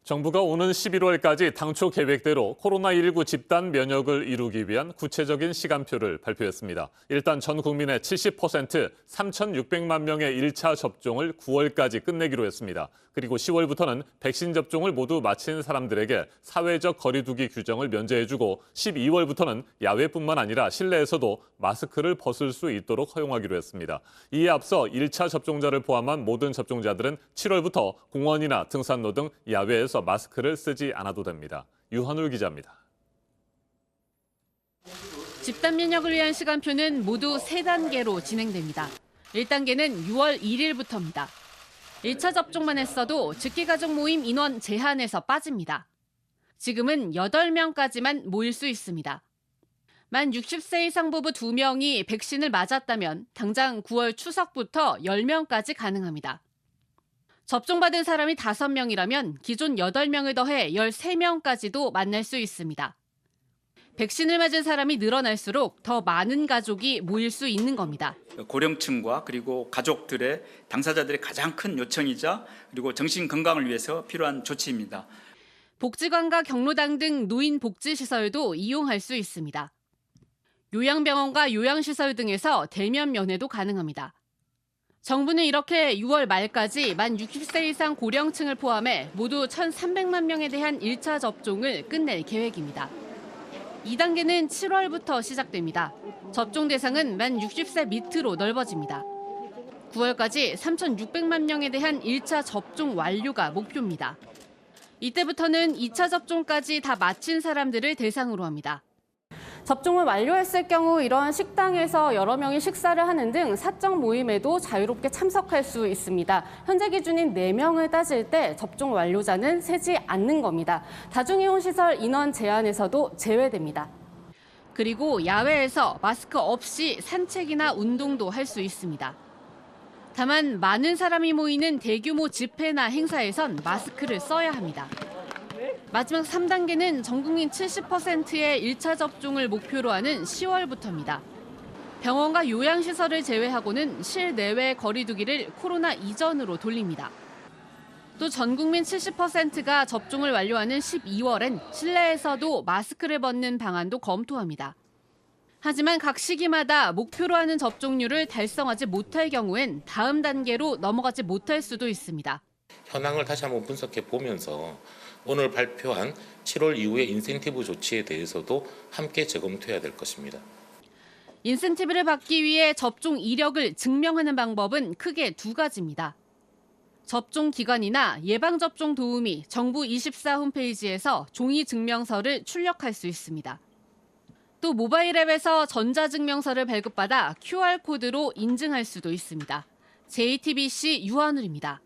정부가 오는 11월까지 당초 계획대로 코로나19 집단 면역을 이루기 위한 구체적인 시간표를 발표했습니다. 일단 전 국민의 70% 3,600만 명의 1차 접종을 9월까지 끝내기로 했습니다. 그리고 10월부터는 백신 접종을 모두 마친 사람들에게 사회적 거리 두기 규정을 면제해주고 12월부터는 야외뿐만 아니라 실내에서도 마스크를 벗을 수 있도록 허용하기로 했습니다. 이에 앞서 1차 접종자를 포함한 모든 접종자들은 7월부터 공원이나 등산로 등 야외에서 마스크를 쓰지 않아도 됩니다. 유한울 기자입니다. 집단 면역을 위한 시간표는 모두 3단계로 진행됩니다. 1단계는 6월 1일부터입니다. 1차 접종만 했어도 직계가족 모임 인원 제한에서 빠집니다. 지금은 8명까지만 모일 수 있습니다. 만 60세 이상 부부 2명이 백신을 맞았다면 당장 9월 추석부터 10명까지 가능합니다. 접종받은 사람이 5명이라면 기존 8명을 더해 13명까지도 만날 수 있습니다. 백신을 맞은 사람이 늘어날수록 더 많은 가족이 모일 수 있는 겁니다. 고령층과 그리고 가족들의 당사자들의 가장 큰 요청이자 그리고 정신 건강을 위해서 필요한 조치입니다. 복지관과 경로당 등 노인 복지시설도 이용할 수 있습니다. 요양병원과 요양시설 등에서 대면 면회도 가능합니다. 정부는 이렇게 6월 말까지 만 60세 이상 고령층을 포함해 모두 1,300만 명에 대한 1차 접종을 끝낼 계획입니다. 2단계는 7월부터 시작됩니다. 접종 대상은 만 60세 밑으로 넓어집니다. 9월까지 3,600만 명에 대한 1차 접종 완료가 목표입니다. 이때부터는 2차 접종까지 다 마친 사람들을 대상으로 합니다. 접종을 완료했을 경우 이러한 식당에서 여러 명이 식사를 하는 등 사적 모임에도 자유롭게 참석할 수 있습니다. 현재 기준인 4명을 따질 때 접종 완료자는 세지 않는 겁니다. 다중이용시설 인원 제한에서도 제외됩니다. 그리고 야외에서 마스크 없이 산책이나 운동도 할 수 있습니다. 다만 많은 사람이 모이는 대규모 집회나 행사에선 마스크를 써야 합니다. 마지막 3단계는 전 국민 70%의 1차 접종을 목표로 하는 10월부터입니다. 병원과 요양시설을 제외하고는 실내외 거리 두기를 코로나 이전으로 돌립니다. 또 전 국민 70%가 접종을 완료하는 12월엔 실내에서도 마스크를 벗는 방안도 검토합니다. 하지만 각 시기마다 목표로 하는 접종률을 달성하지 못할 경우엔 다음 단계로 넘어가지 못할 수도 있습니다. 현황을 다시 한번 분석해 보면서 오늘 발표한 7월 이후의 인센티브 조치에 대해서도 함께 재검토해야 될 것입니다. 인센티브를 받기 위해 접종 이력을 증명하는 방법은 크게 2가지입니다. 접종 기간이나 예방접종 도우미 정부24 홈페이지에서 종이 증명서를 출력할 수 있습니다. 또 모바일 앱에서 전자증명서를 발급받아 QR코드로 인증할 수도 있습니다. JTBC 유한울입니다.